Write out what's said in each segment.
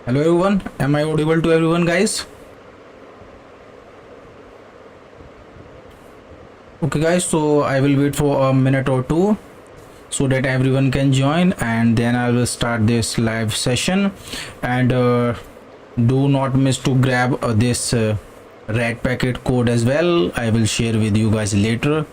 Hello everyone, am I audible to everyone, guys? Okay guys, so I will wait for a minute or two so that everyone can join, and then I will start this live session. And do not miss to grab this red packet code as well. I will share with you guys later.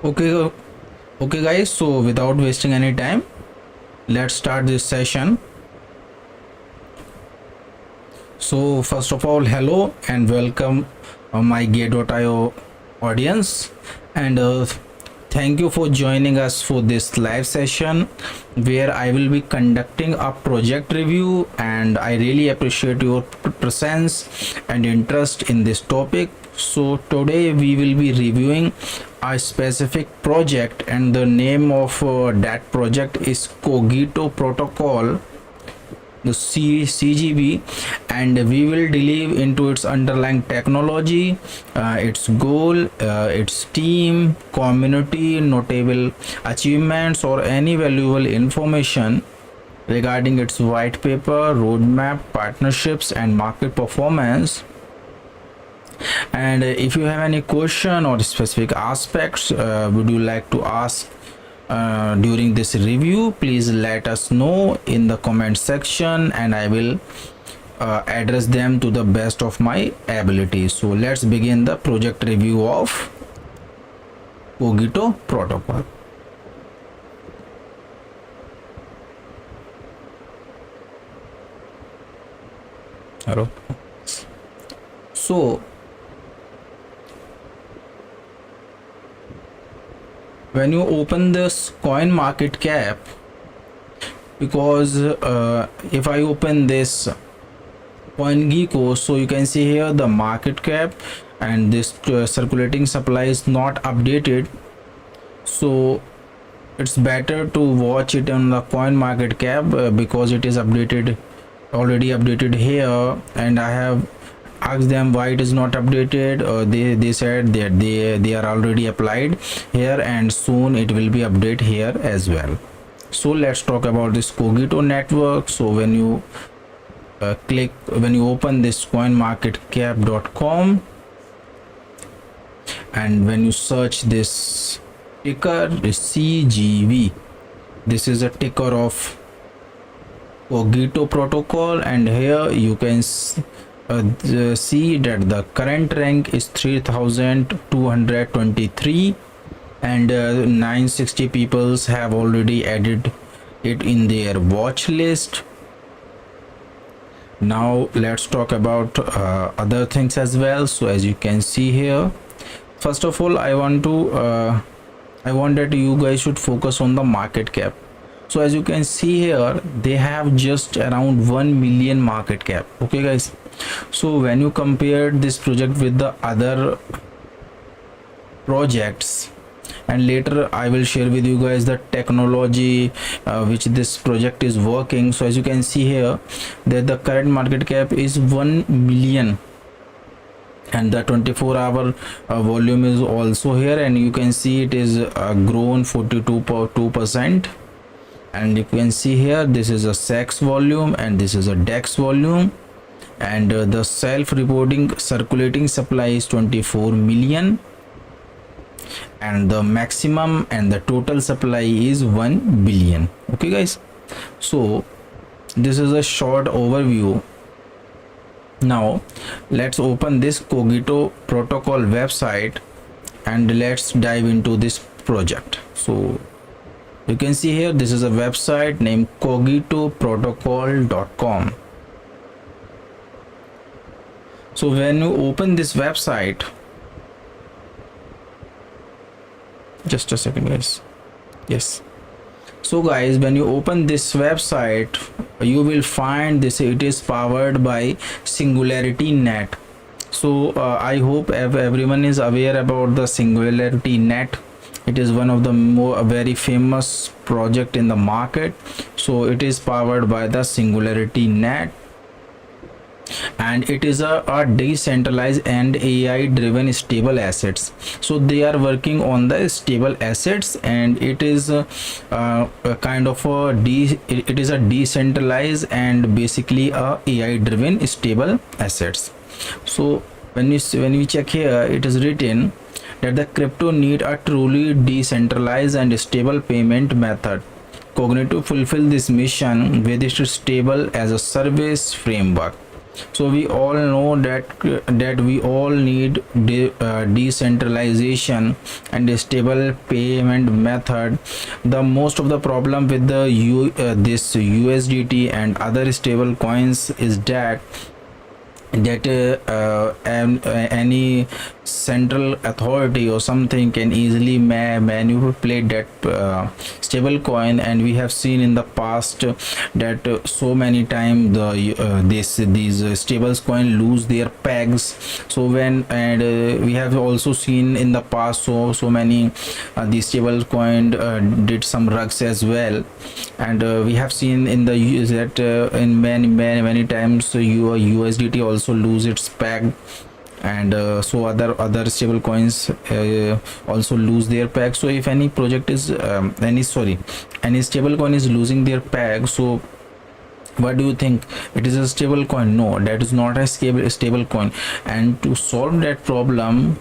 Okay guys, so without wasting any time, let's start this session. So first of all, hello and welcome my Gate.io audience, and thank you for joining us for this live session where I will be conducting a project review, and I really appreciate your presence and interest in this topic. So today we will be reviewing a specific project, and the name of that project is Cogito Protocol, the CGB, and we will delve into its underlying technology, its goal, its team, community, notable achievements, or any valuable information regarding its white paper, roadmap, partnerships, and market performance. And if you have any question or specific aspects would you like to ask during this review, please let us know in the comment section, and I will address them to the best of my ability. So let's begin the project review of Cogito Protocol. Hello. So when you open this coin market cap, because if I open this CoinGecko, so you can see here the market cap, and this circulating supply is not updated, so it's better to watch it on the coin market cap because it is already updated here. And I have asked them why it is not updated. They said that they are already applied here, and soon it will be updated here as well. So let's talk about this Cogito network. So when you open this coinmarketcap.com, and when you search this ticker, this CGV, this is a ticker of Cogito Protocol, and here you can see that the current rank is 3223, and 960 people have already added it in their watch list. Now let's talk about other things as well. So as you can see here, first of all, I want that you guys should focus on the market cap. So as you can see here, they have just around 1 million market cap. Okay guys, so when you compare this project with the other projects, and later I will share with you guys the technology which this project is working. So as you can see here, that the current market cap is 1 million, and the 24-hour volume is also here, and you can see it is grown 42%. And you can see here, this is a SEX volume and this is a DEX volume. and the self-reporting circulating supply is 24 million, and the maximum and the total supply is 1 billion. Okay guys, so this is a short overview. Now let's open this Cogito Protocol website and let's dive into this project. So you can see here, this is a website named cogitoprotocol.com. So when you open this website, just a second guys, yes, so guys, when you open this website, you will find this, it is powered by Singularity Net. So I hope everyone is aware about the Singularity Net. It is one of the very famous project in the market. So it is powered by the Singularity Net, and it is a decentralized and AI driven stable assets. So they are working on the stable assets, and it is a kind of it is a decentralized and basically a AI driven stable assets. So when we check here, it is written that the crypto need a truly decentralized and stable payment method. Cogito fulfill this mission with its stable as a service framework. So we all know that we all need decentralization and a stable payment method. The most of the problem with the this USDT and other stable coins is that any central authority or something can easily manipulate that stable coin, and we have seen in the past that so many times these stable coin lose their pegs. So we have also seen in the past so many these stable coin did some rugs as well, and we have seen in the that in many times your USDT also lose its peg, and so other stable coins also lose their peg. So if any project is any stable coin is losing their peg, so what do you think? It is a stable coin? No, that is not a stable coin. And to solve that problem,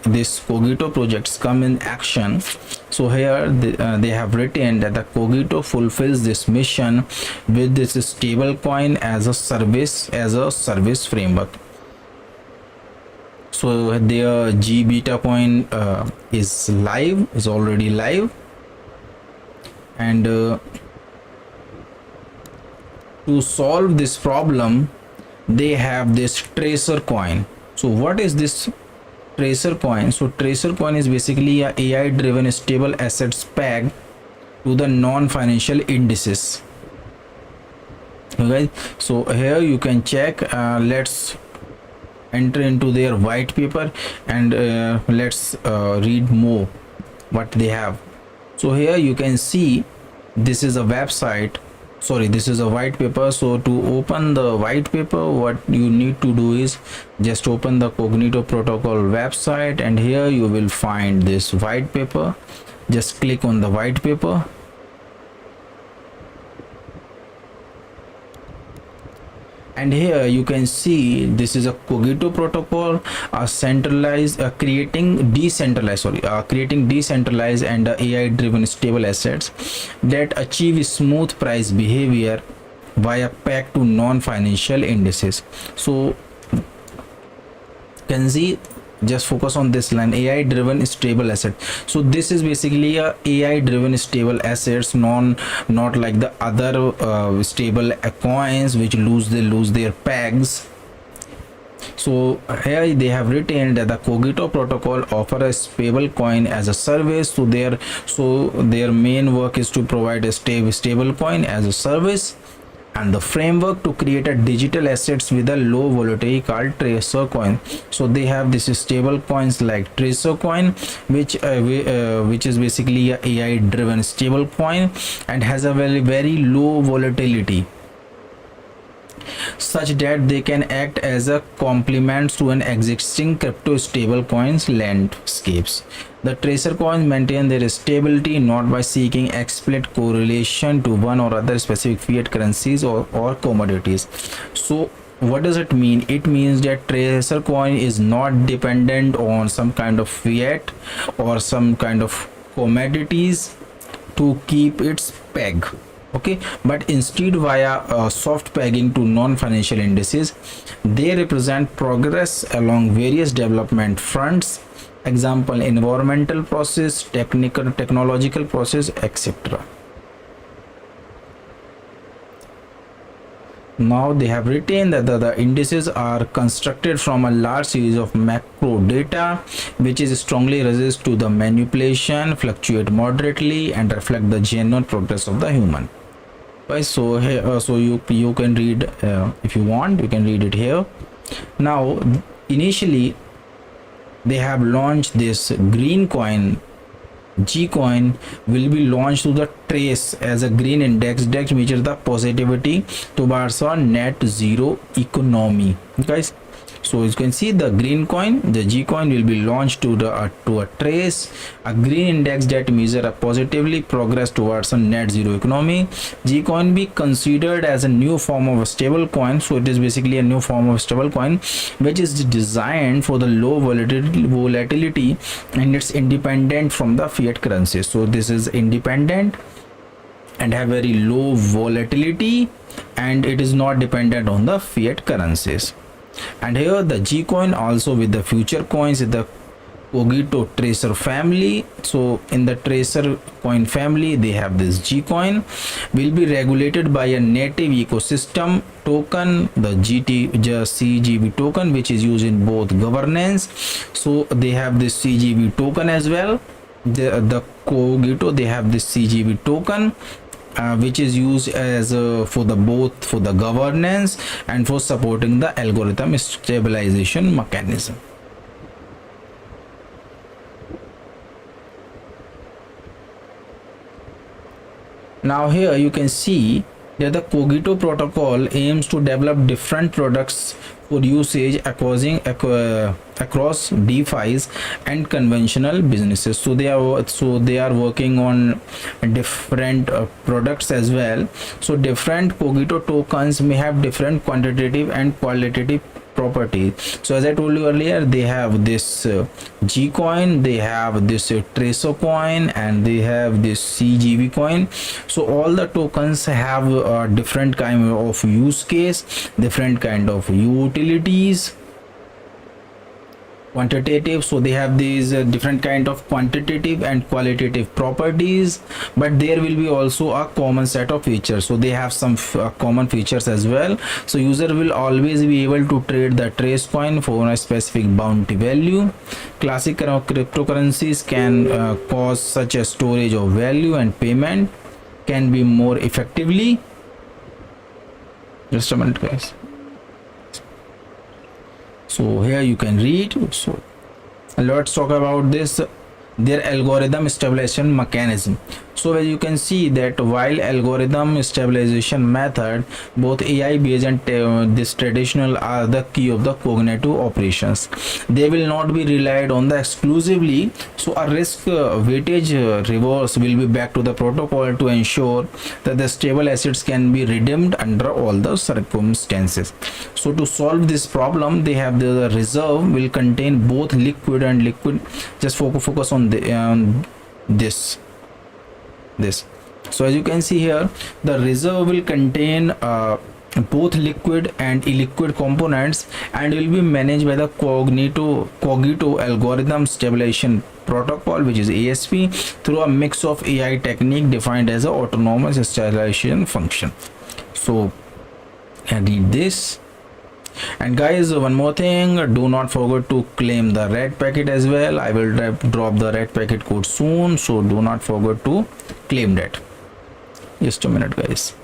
this Cogito projects come in action. So here they have written that the Cogito fulfills this mission with this stable coin as a service framework. So their G beta coin is already live, and to solve this problem, they have this tracer coin. So what is this tracer coin? So tracer coin is basically a AI driven stable assets peg to the non-financial indices. Okay, so here you can check. Let's enter into their white paper and let's read more what they have. So here you can see, this is a website, this is a white paper. So to open the white paper, what you need to do is just open the Cogito Protocol website, and here you will find this white paper. Just click on the white paper, and here you can see this is a Cogito Protocol, creating decentralized and AI driven stable assets that achieve smooth price behavior via peg to non-financial indices. So can see, just focus on this line, AI driven stable asset. So this is basically a AI driven stable assets, not like the other stable coins which lose their pegs. So here they have written that the Cogito Protocol offer a stable coin as a service. So their main work is to provide a stable coin as a service, and the framework to create a digital assets with a low volatility called tracercoin. So they have this stable coins like tracercoin, which is basically a AI driven stable coin and has a very low volatility, such that they can act as a complement to an existing crypto stable coins landscapes. The tracer coins maintain their stability not by seeking explicit correlation to one or other specific fiat currencies or commodities. So What does it mean? It means that tracer coin is not dependent on some kind of fiat or some kind of commodities to keep its peg. Okay, but instead via soft pegging to non-financial indices, they represent progress along various development fronts. Example, environmental process, technological process, etc. Now they have written that the indices are constructed from a large series of macro data which is strongly resist to the manipulation, fluctuate moderately, and reflect the genuine progress of the human. Right, so here, so you can read, if you want, you can read it here. Now initially they have launched this green coin. G coin will be launched to the trace as a green index that measures the positivity towards a net zero economy, guys. So as you can see, the green coin, the G coin, will be launched to a trace, a green index that measure a positively progress towards a net zero economy. G coin be considered as a new form of a stable coin. So it is basically a new form of stable coin which is designed for the low volatility and it's independent from the fiat currency. So this is independent and have very low volatility and it is not dependent on the fiat currencies. And here the G coin also with the future coins is the Cogito tracer family. So in the tracer coin family they have this G coin will be regulated by a native ecosystem token, the CGB token, which is used in both governance. So they have this CGB token as well. The Cogito, they have this CGB token which is used as for the both for the governance and for supporting the algorithm stabilization mechanism. Now here you can see that the Cogito protocol aims to develop different products for usage across DeFi's and conventional businesses. So they are working on different products as well. So different Cogito tokens may have different quantitative and qualitative property. So as I told you earlier, they have this G coin, they have this tracer coin, and they have this CGB coin. So all the tokens have a different kind of use case, different kind of utilities, quantitative. So they have these different kind of quantitative and qualitative properties, but there will be also a common set of features. So they have some common features as well. So user will always be able to trade the trace coin for a specific bounty value. Classic cryptocurrencies can cause such as storage of value and payment can be more effectively. Just a minute, guys. So here you can read. So let's talk about this, their algorithm stabilization mechanism. So as you can see that while algorithm stabilization method, both AI based and this traditional are the key of the cognitive operations. They will not be relied on the exclusively. So a risk weightage reverse will be back to the protocol to ensure that the stable assets can be redeemed under all the circumstances. So to solve this problem, they have the reserve will contain both liquid and liquid. Just focus on this. So as you can see here, the reserve will contain both liquid and illiquid components and will be managed by the Cogito algorithm stabilization protocol, which is ASP, through a mix of AI technique defined as an autonomous stabilization function. So I read this. And guys, one more thing, do not forget to claim the red packet as well. I will drop the red packet code soon, so do not forget to claim that. Just a minute, guys.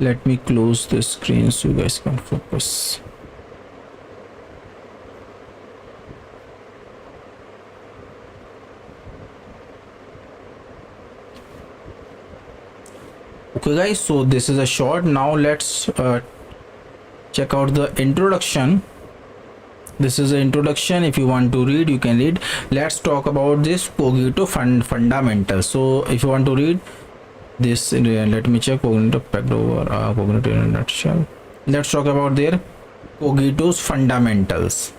Let me close the screen so you guys can focus. Okay guys, so this is a short. Now let's check out the introduction. This is an introduction. If you want to read, you can read. Let's talk about this Cogito fundamentals. So if you want to read this, let me check Cogito packed over Cogito in a nutshell. Let's talk about their Cogito's fundamentals.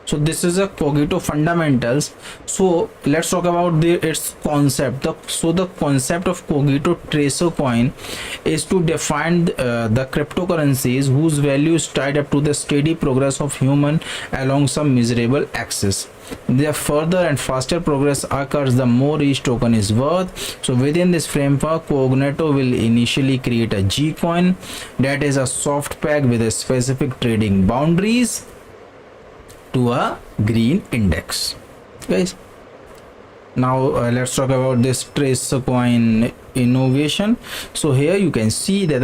So this is a Cogito fundamentals. So let's talk about its concept. The concept of Cogito tracercoin is to define the cryptocurrencies whose value is tied up to the steady progress of human along some measurable axis. The further and faster progress occurs, the more each token is worth. So within this framework, Cogito will initially create a G coin, that is a soft peg with a specific trading boundaries, to a green index. Guys, now let's talk about this tracercoin innovation. So here you can see that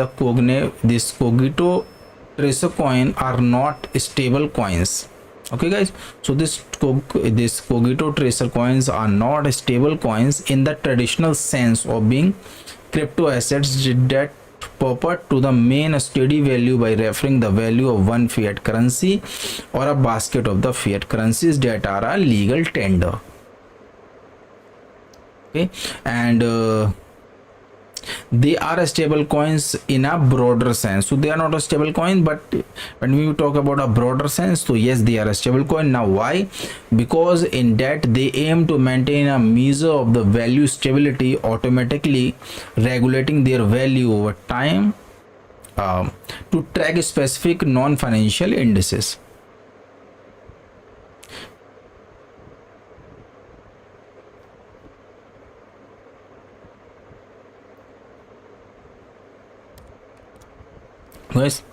this Cogito tracercoin are not stable coins. Okay guys, so this Cogito tracercoins are not stable coins in the traditional sense of being crypto assets that purport to the main steady value by referring the value of one fiat currency or a basket of the fiat currencies that are a legal tender. Okay, and they are stable coins in a broader sense. So they are not a stable coin, but when we talk about a broader sense, so yes, they are a stable coin. Now why? Because in that they aim to maintain a measure of the value stability, automatically regulating their value over time to track specific non-financial indices. Guys,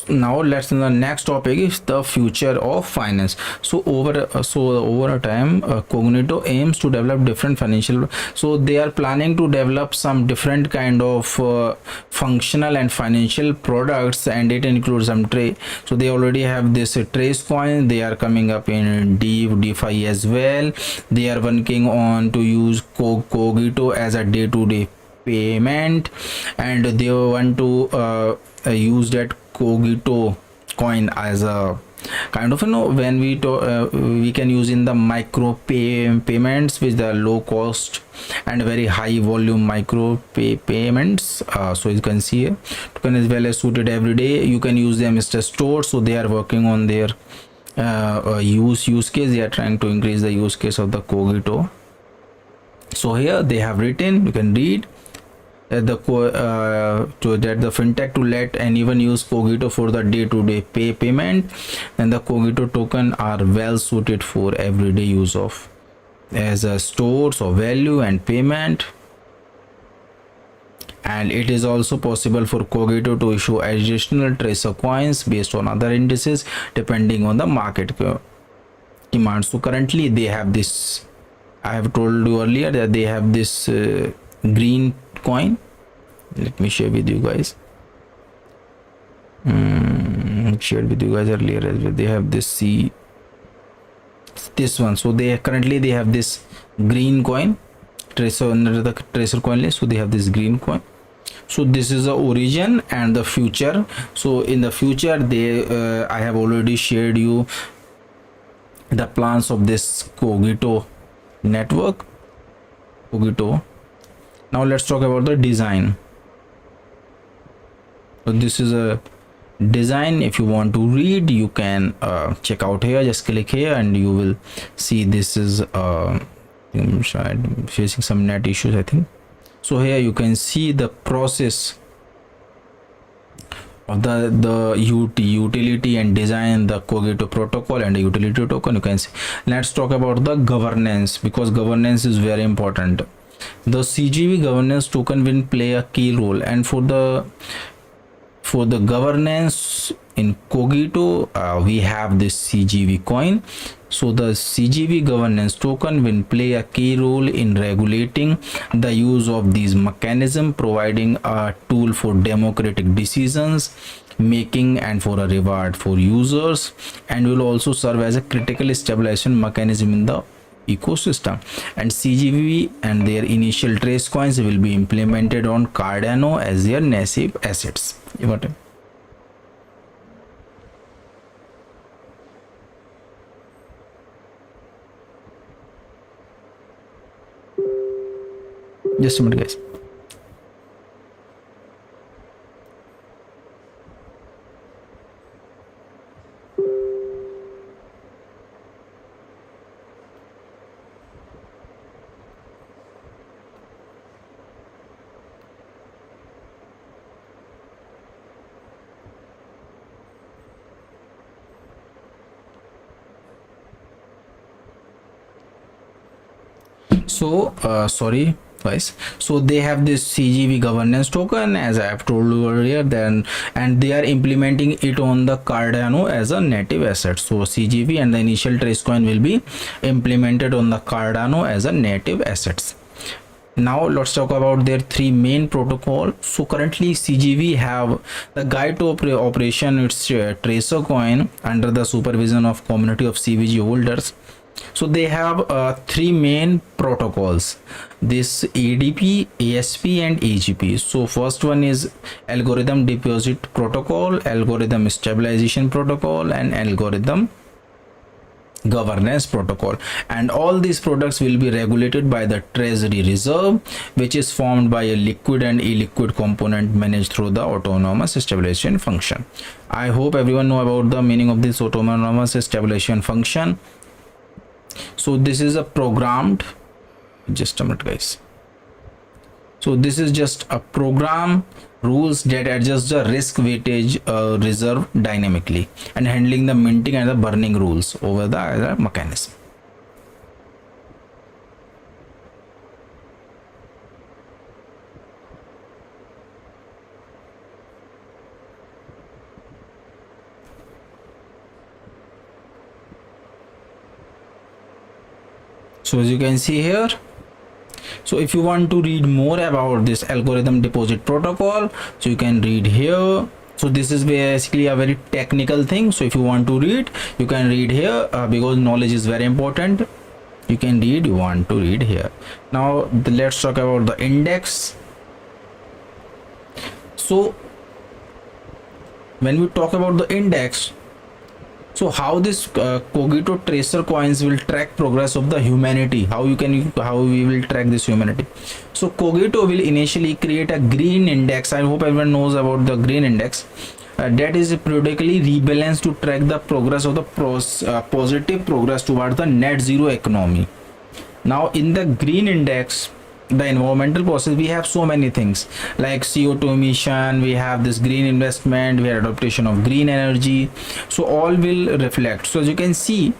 now let's the next topic is the future of finance. So over a time, Cogito aims to develop different financial, so they are planning to develop some different kind of functional and financial products, and it includes some trade. So they already have this trace coin, they are coming up in DeFi as well. They are working on to use Cogito as a day-to-day payment, and they want to use that Cogito coin as a kind of, when we can use in the micro payments with the low cost and very high volume micro payments. So you can see here, token is well suited every day. You can use them as a store. So they are working on their use case. They are trying to increase the use case of the Cogito. So here they have written, you can read that the fintech to let anyone use Cogito for the day-to-day payment, and the Cogito token are well suited for everyday use of as a stores of value and payment. And it is also possible for Cogito to issue additional tracer coins based on other indices depending on the market demand. So currently they have this, I have told you earlier that they have this green coin. Let me share with you guys. Shared with you guys earlier as well. They have this this one. So they currently have this green coin tracer under the tracer coin list. So they have this green coin. So this is the origin and the future. So in the future, I have already shared you the plans of this Cogito network. Cogito. Now let's talk about the design. So this is a design. If you want to read, you can check out here. Just click here and you will see this is I'm facing some net issues, I think. So here you can see the process of the utility and design, the Cogito protocol and the utility token. You can see. Let's talk about the governance, because governance is very important. The CGV governance token will play a key role, and for the governance in Cogito, we have this CGV coin. So the CGV governance token will play a key role in regulating the use of these mechanisms, providing a tool for democratic decisions making and for a reward for users, and will also serve as a critical stabilization mechanism in the ecosystem. And CGV and their initial trace coins will be implemented on Cardano as their native assets. Just a minute, guys. So sorry guys, so they have this CGV governance token, as I have told you earlier, then, and they are implementing it on the Cardano as a native asset. So CGV and the initial trace coin will be implemented on the Cardano as a native assets. Now let's talk about their three main protocol. So currently CGV have the guide to operation its tracer coin under the supervision of community of CVG holders. So they have three main protocols, this ADP, ASP and AGP. So first one is algorithm deposit protocol, algorithm stabilization protocol and algorithm governance protocol, and all these products will be regulated by the treasury reserve, which is formed by a liquid and illiquid component managed through the autonomous stabilization function. I hope everyone know about the meaning of this autonomous stabilization function. So this is a programmed, just a minute guys, so this is just a program rules that adjust the risk weightage reserve dynamically and handling the minting and the burning rules over the mechanism. So as you can see here, so if you want to read more about this algorithm deposit protocol, so you can read here. So this is basically a very technical thing, so if you want to read, you can read here, because knowledge is very important. You can read, you want to read here. Now let's talk about the index. So when we talk about the index, so how this Cogito tracer coins will track progress of the humanity, how we will track this humanity. So Cogito will initially create a green index. I hope everyone knows about the green index, that is periodically rebalanced to track the progress of the positive progress towards the net zero economy. Now in the green index, the environmental process, we have so many things like CO2 emission, we have this green investment, we have adoption of green energy, so all will reflect. So as you can see,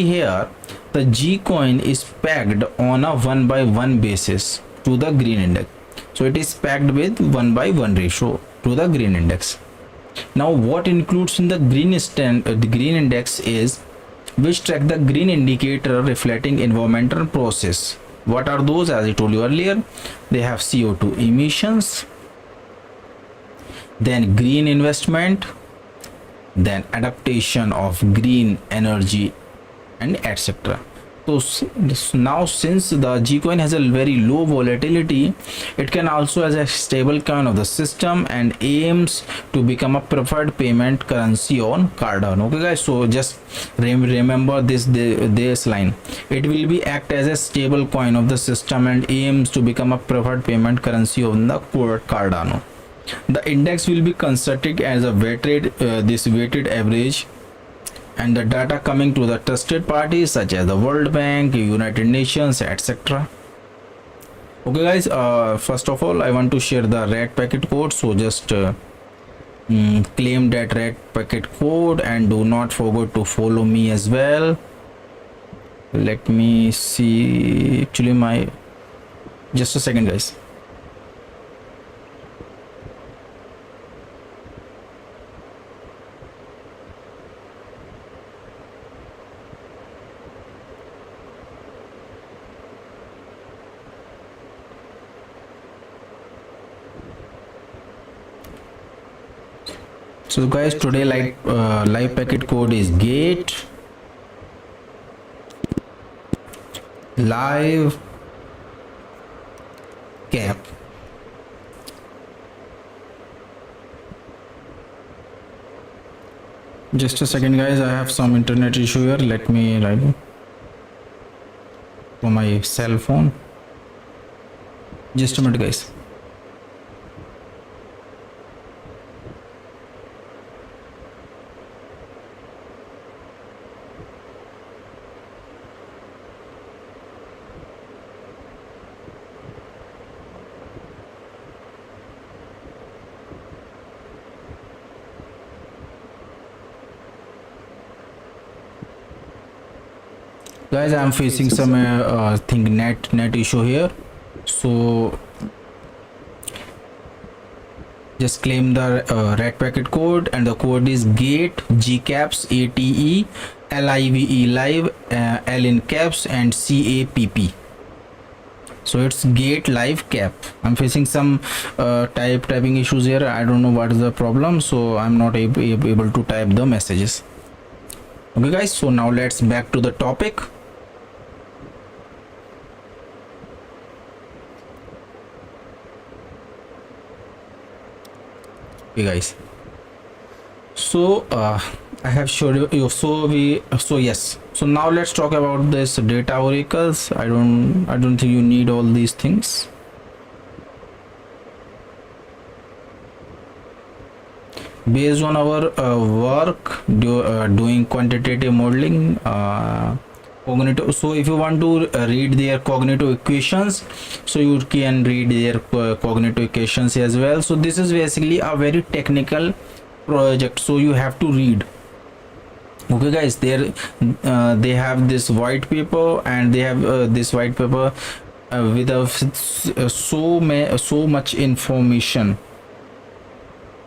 here, the G coin is pegged on a 1/1 basis to the green index. So it is pegged with 1/1 ratio to the green index. Now what includes in the green index is which track the green indicator reflecting environmental process. What are those? As I told you earlier, they have CO2 emissions, then green investment, then adaptation of green energy and etc. So now since the G coin has a very low volatility, it can also as a stable coin of the system and aims to become a preferred payment currency on Cardano. Okay guys, so just remember this line, it will be act as a stable coin of the system and aims to become a preferred payment currency on the Cardano. The index will be constructed as a weighted average, and the data coming to the trusted parties such as the World Bank, United Nations, etc. Okay guys, first of all I want to share the red packet code, so just claim that red packet code and do not forget to follow me as well. Let me see, actually just a second guys. So guys, today live packet code is gate live cap. Just a second, guys. I have some internet issue here. Let me write for my cell phone. Just a minute, guys. Guys, I'm facing some think net issue here, so just claim the red packet code, and the code is gate gcaps ate live l in caps and capp. So it's gate live cap. I'm facing some typing issues here. I don't know what is the problem, so I'm not able to type the messages. Okay guys, so now let's back to the topic. Okay guys, so I have showed you, so yes, so now let's talk about this data oracles. I don't think you need all these things. Based on our work doing quantitative modeling, cognitive, so if you want to read their cognitive equations, so you can read their cognitive equations as well. So this is basically a very technical project, so you have to read. Okay guys, there they have this white paper, and they have this white paper with so much information.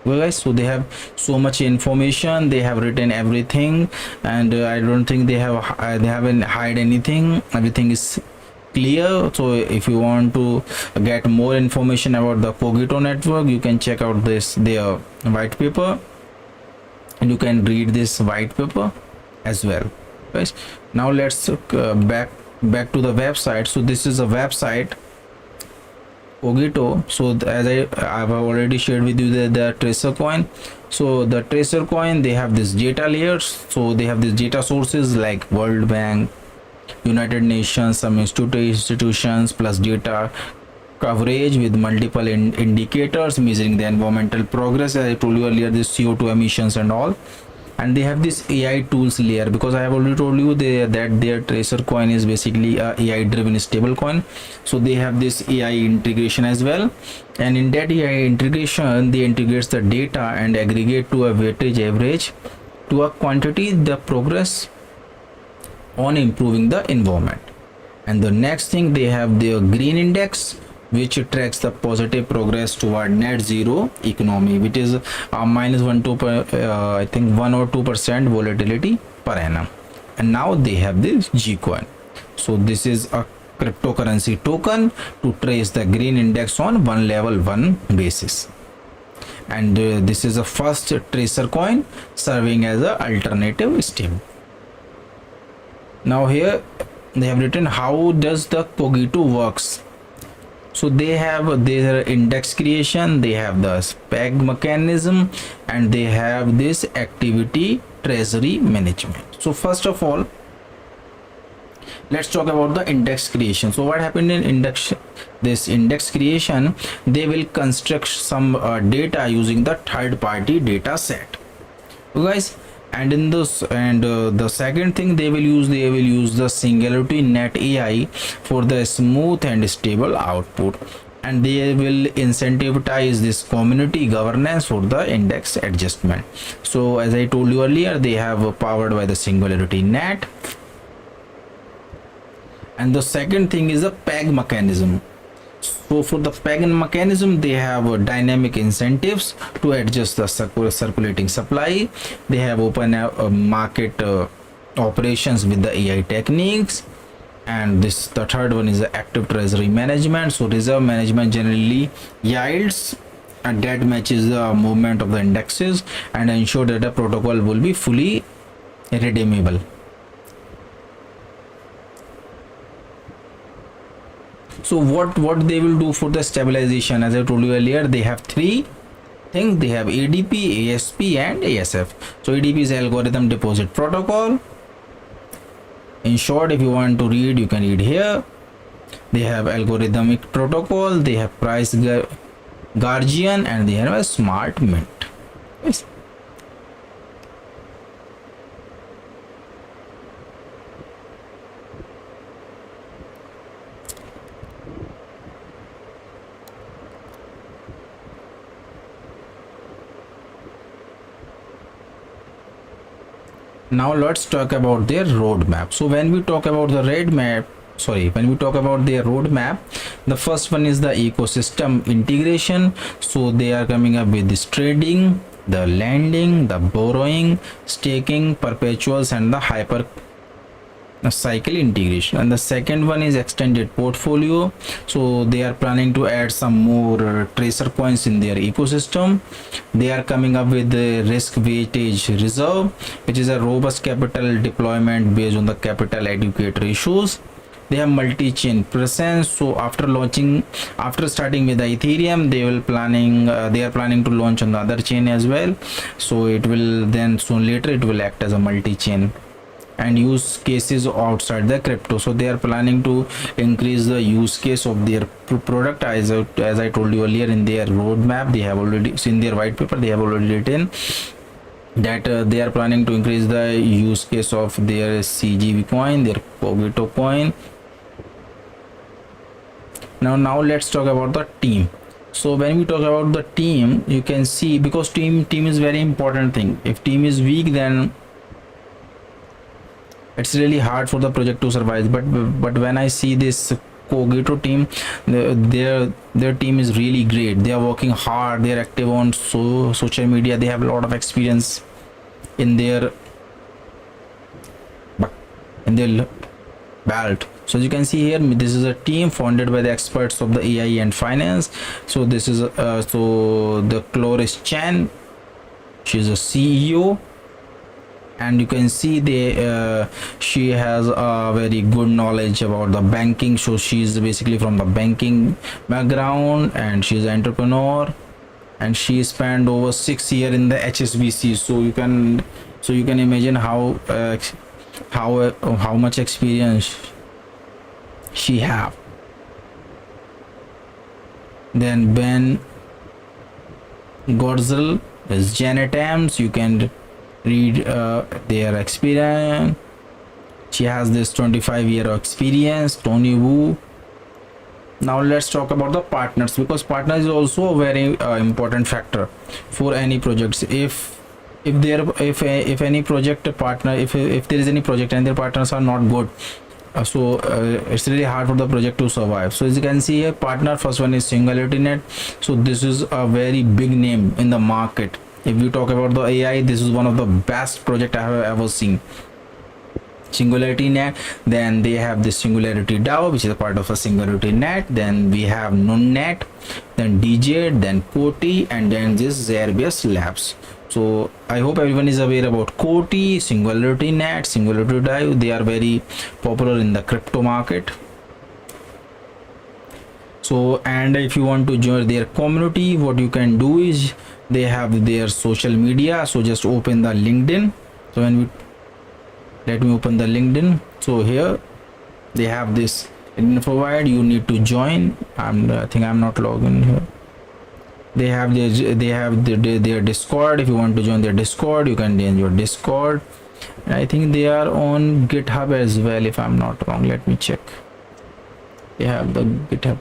Well guys, so they have so much information, they have written everything, and I don't think they haven't hide anything. Everything is clear. So if you want to get more information about the Cogito network, you can check out their white paper, and you can read this white paper as well, guys. Now let's back to the website. So this is a website, Cogito. So as I've already shared with you the tracer coin. So the tracer coin, they have this data layers. So they have these data sources like World Bank, United Nations, some institutions, plus data coverage with multiple indicators measuring the environmental progress, as I told you earlier, this CO2 emissions and all. And they have this AI tools layer, because I have already told you that their tracer coin is basically a AI driven stable coin. So they have this AI integration as well, and in that AI integration, they integrates the data and aggregate to a weightage average to a quantity the progress on improving the environment. And the next thing, they have their green index, which tracks the positive progress toward net zero economy, which is I think 1 or 2% volatility per annum. And now they have this G coin. So this is a cryptocurrency token to trace the green index on level 1 basis. And this is the first tracer coin serving as an alternative stable. Now here they have written how does the Cogito works. So they have their index creation, they have the peg mechanism, and they have this activity treasury management. So first of all, let's talk about the index creation. So what happened in this index creation, they will construct some data using the third party data set. So guys, and in this, and the second thing they will use the singularity net AI for the smooth and stable output, and they will incentivize this community governance for the index adjustment. So as I told you earlier, they have powered by the singularity net. And the second thing is a peg mechanism. So for the peg mechanism, they have dynamic incentives to adjust the circulating supply. They have open market operations with the AI techniques. And the third one is the active treasury management. So reserve management generally yields, and that matches the movement of the indexes and ensure that the protocol will be fully redeemable. So what they will do for the stabilization, as I told you earlier, they have three thing. They have ADP, ASP, and ASF. So ADP is algorithm deposit protocol. In short, if you want to read, you can read here. They have algorithmic protocol, they have price guardian, and they have a smart mint. Yes. Now let's talk about their roadmap. So when we talk about the when we talk about their roadmap, the first one is the ecosystem integration. So they are coming up with this trading, the lending, the borrowing, staking, perpetuals, and the hyper cycle integration. And the second one is extended portfolio. So they are planning to add some more tracer coins in their ecosystem. They are coming up with the risk weightage reserve, which is a robust capital deployment based on the capital adequate ratios. They have multi-chain presence. So after starting with the Ethereum, they are planning to launch on the other chain as well. So it will then soon later it will act as a multi-chain and use cases outside the crypto. So they are planning to increase the use case of their product, as I told you earlier. In their roadmap, they have already, in their white paper, they have already written that they are planning to increase the use case of their CGV coin, their Cogito coin. Now let's talk about the team. So when we talk about the team, you can see, because team is very important thing. If team is weak, then it's really hard for the project to survive. But when I see this Cogito team, their team is really great. They are working hard, they are active on social media, they have a lot of experience in their belt. So as you can see here, this is a team founded by the experts of the AI and finance. So this is so the Cloris Chan, she's a CEO, and you can see she has a very good knowledge about the banking. So she's basically from the banking background, and she's an entrepreneur, and she spent over 6 years in the HSBC. So you can imagine how much experience she have. Then Ben Gorzel is Janet Ames. You can read their experience. She has this 25-year experience. Tony Wu. Now let's talk about the partners, because partner is also a very important factor for any projects. If any project partner, if there is any project and their partners are not good, it's really hard for the project to survive. So as you can see here, partner, first one is Singularity Net. So this is a very big name in the market. If you talk about the AI, this is one of the best project I have ever seen. Singularity Net. Then they have this Singularity DAO, which is a part of a Singularity Net. Then we have NunNet, then DJ, then Koti, and then this Zairbase Labs. So I hope everyone is aware about Koti, Singularity Net, Singularity DAO. They are very popular in the crypto market. So, and if you want to join their community, what you can do is they have their social media. So just open the LinkedIn. So let me open the LinkedIn. So here they have this info wide. You need to join. I think I'm not logged in here. They have their Discord. If you want to join their Discord, you can join your Discord. And I think they are on GitHub as well, if I'm not wrong. Let me check. They have the GitHub.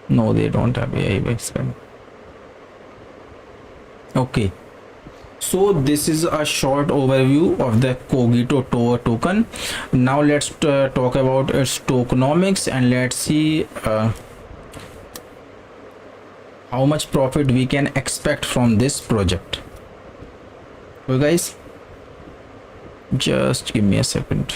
No, they don't have AI website. Okay, so this is a short overview of the Cogito token. Now let's talk about its tokenomics, and let's see how much profit we can expect from this project. So guys, just give me a second.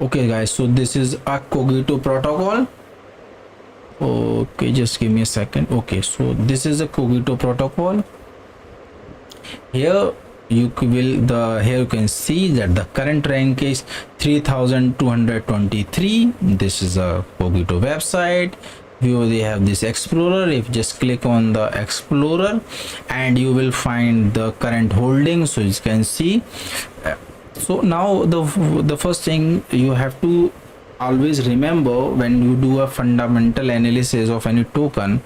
Okay guys, so this is a Cogito protocol. Okay, just give me a second. Okay, so this is a Cogito protocol. Here here you can see that the current rank is 3223. This is a Cogito website. They have this explorer. If you just click on the explorer, and you will find the current holding, so you can see. So now the first thing you have to always remember when you do a fundamental analysis of any token,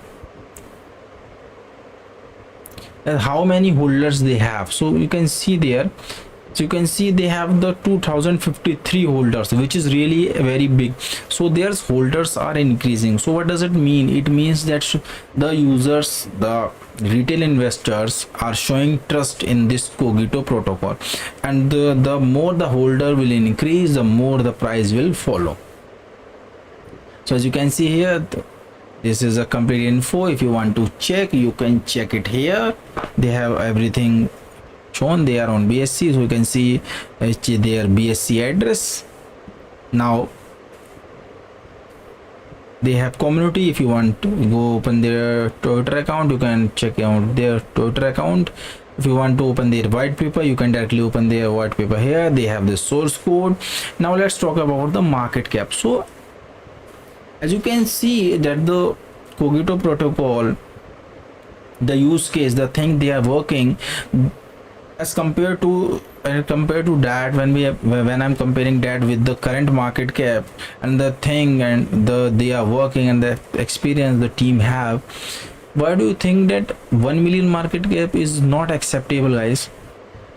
how many holders they have. So you can see there, so you can see they have the 2053 holders, which is really very big. So their holders are increasing. So what does it mean? It means that the users, the retail investors, are showing trust in this Cogito protocol, and the more the holder will increase, the more the price will follow. So as you can see here, this is a complete info. If you want to check, you can check it here. They have everything shown. They are on BSC, so you can see their BSC address. Now they have community. If you want to go open their Twitter account, you can check out their Twitter account. If you want to open their white paper, you can directly open their white paper here. They have the source code. Now let's talk about the market cap. So as you can see that the Cogito protocol, the use case, the thing they are working, as compared to that, when I'm comparing that with the current market cap and the thing and they are working and the experience the team have, why do you think that 1 million market cap is not acceptable, guys?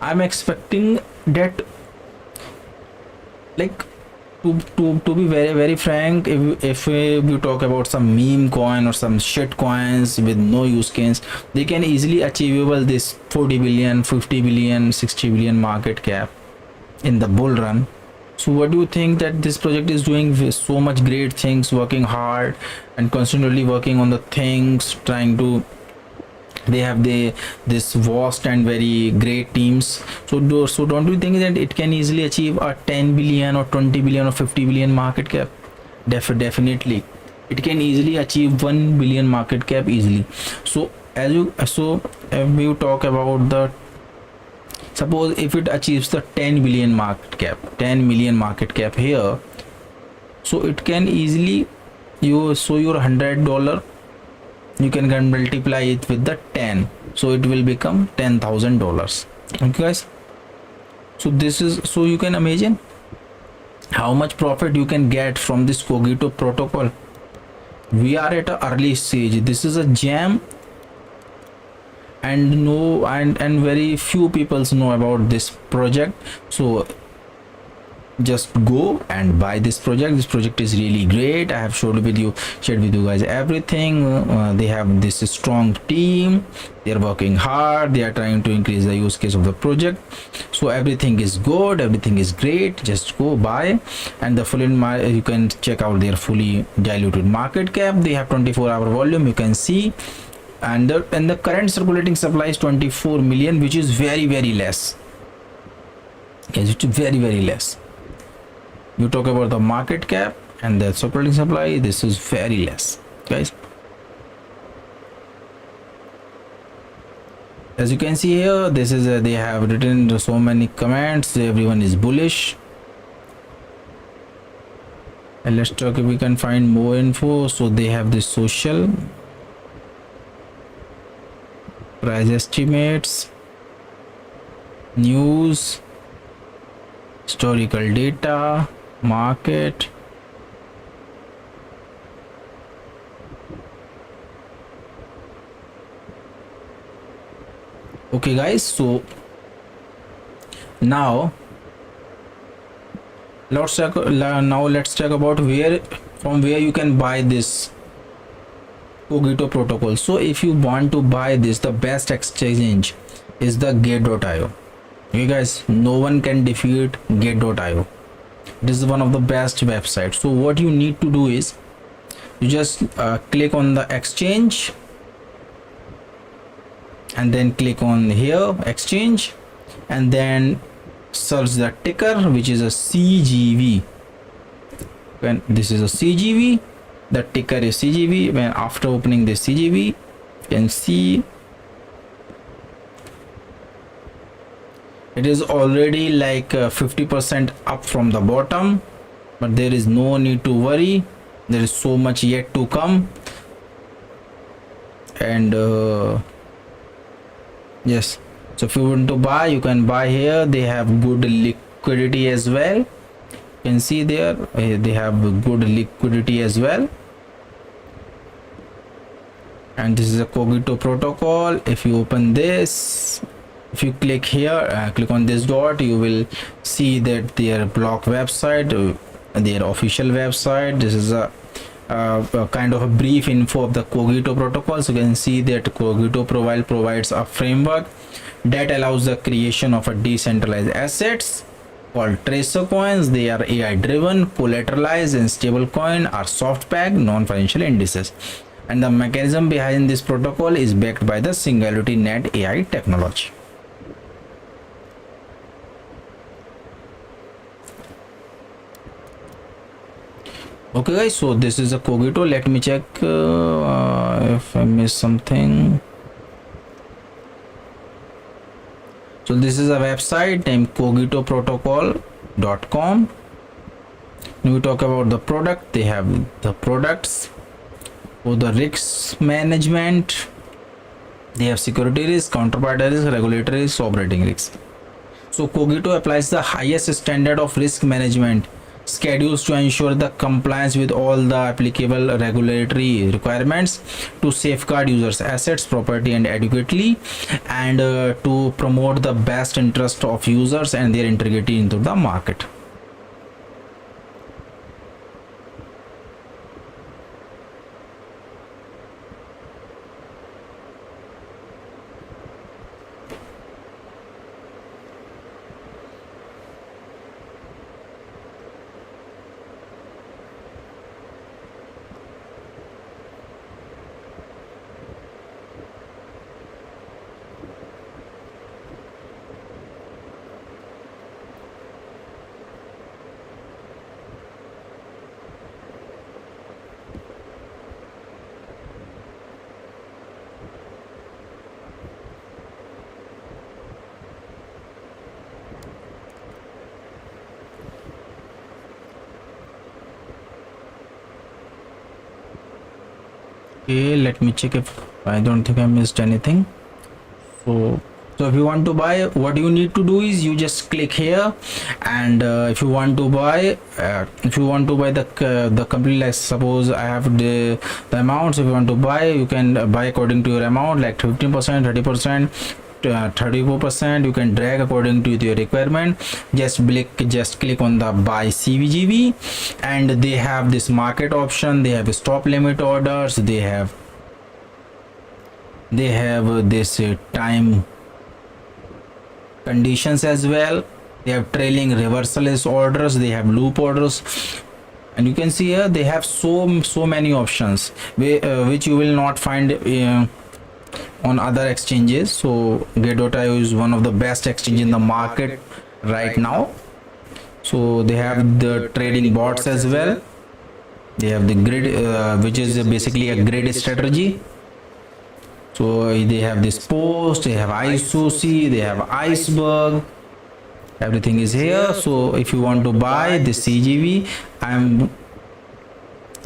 I'm expecting that, like, to be very frank, if you talk about some meme coin or some shit coins with no use case, they can easily achievable this 40 billion, 50 billion, 60 billion market cap in the bull run. So what do you think that this project is doing with so much great things, working hard and constantly working on the things, trying to, they have this vast and very great teams. So don't you think that it can easily achieve a 10 billion or 20 billion or 50 billion market cap? Definitely it can easily achieve 1 billion market cap easily. So if you talk about the, suppose if it achieves the 10 billion market cap, 10 million market cap here, so it can easily, your $100, you can multiply it with the 10, so it will become $10,000. Okay guys, so this is, so you can imagine how much profit you can get from this Cogito protocol. We are at an early stage. This is a gem, and very few people know about this project. So just go and buy this project. This project is really great. I have shared with you guys everything. They have this strong team, they are working hard, they are trying to increase the use case of the project. So everything is good, everything is great. Just go buy, and the full you can check out their fully diluted market cap. They have 24-hour volume, you can see, and the current circulating supply is 24 million, which is very less. Yes, it's very less. You talk about the market cap and the circulating supply, this is very less, guys. As you can see here, this is they have written so many comments. Everyone is bullish. And let's talk if we can find more info. So they have this social price estimates, news, historical data, market. Okay guys, so now let's talk about from where you can buy this Cogito protocol. So if you want to buy this, the best exchange is the Gate.io. You guys, no one can defeat Gate.io. This is one of the best websites. So what you need to do is you just click on the exchange and then click on here exchange, and then search the ticker, which is a CGV. When this is a CGV, the ticker is CGV. When after opening the CGV, you can see it is already like 50% up from the bottom, but there is no need to worry. There is so much yet to come. And yes, so if you want to buy, you can buy here. They have good liquidity as well. You can see there they have good liquidity as well. And this is a Cogito protocol. If you open this, if you click here, click on this dot, you will see that their block website, their official website. This is a kind of a brief info of the Cogito protocol. So you can see that Cogito provides a framework that allows the creation of a decentralized assets called tracercoins. They are AI driven, collateralized, and stablecoin are soft peg non-financial indices. And the mechanism behind this protocol is backed by the Singularity Net AI technology. Okay guys, so this is a Cogito. Let me check if I missed something. So this is a website named cogitoprotocol.com. When we talk about the product, they have the products for the risk management. They have security risk, counterparty risk, regulatory risk, operating risk. So Cogito applies the highest standard of risk management schedules to ensure the compliance with all the applicable regulatory requirements to safeguard users' assets, property, and adequately, and to promote the best interest of users and their integrity into the market. Okay, let me check if I don't think I missed anything. So if you want to buy, what you need to do is you just click here, and if you want to buy the complete, like suppose I have the amounts. If you want to buy, you can buy according to your amount, like 15%, 30%, 34%. You can drag according to your requirement. Just click on the buy CVGV, and they have this market option. They have stop limit orders. They have this time conditions as well. They have trailing reversalist orders. They have loop orders, and you can see here they have so many options which you will not find on other exchanges. So Get.io is one of the best exchange in the market right now. So they have the trading bots as well. They have the grid, which is basically a grid strategy. So they have this post, they have ISOC, they have iceberg, everything is here. So if you want to buy this CGV, I'm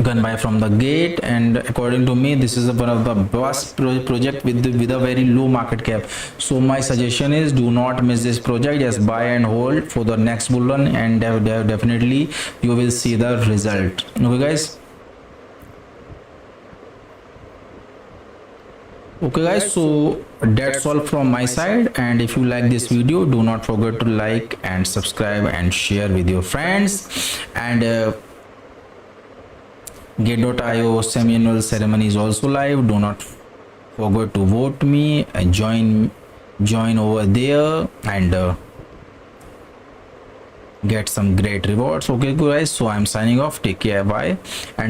gonna buy from the gate, and according to me this is one of the best project with a very low market cap. So my suggestion is do not miss this project. Just buy and hold for the next bull run, and definitely you will see the result. Okay guys, so that's all from my side. And if you like this video, do not forget to like and subscribe and share with your friends. And Get.io semi-annual ceremony is also live. Do not forget to vote me and join over there, and get some great rewards. Okay guys, so I'm signing off. Take care, bye. And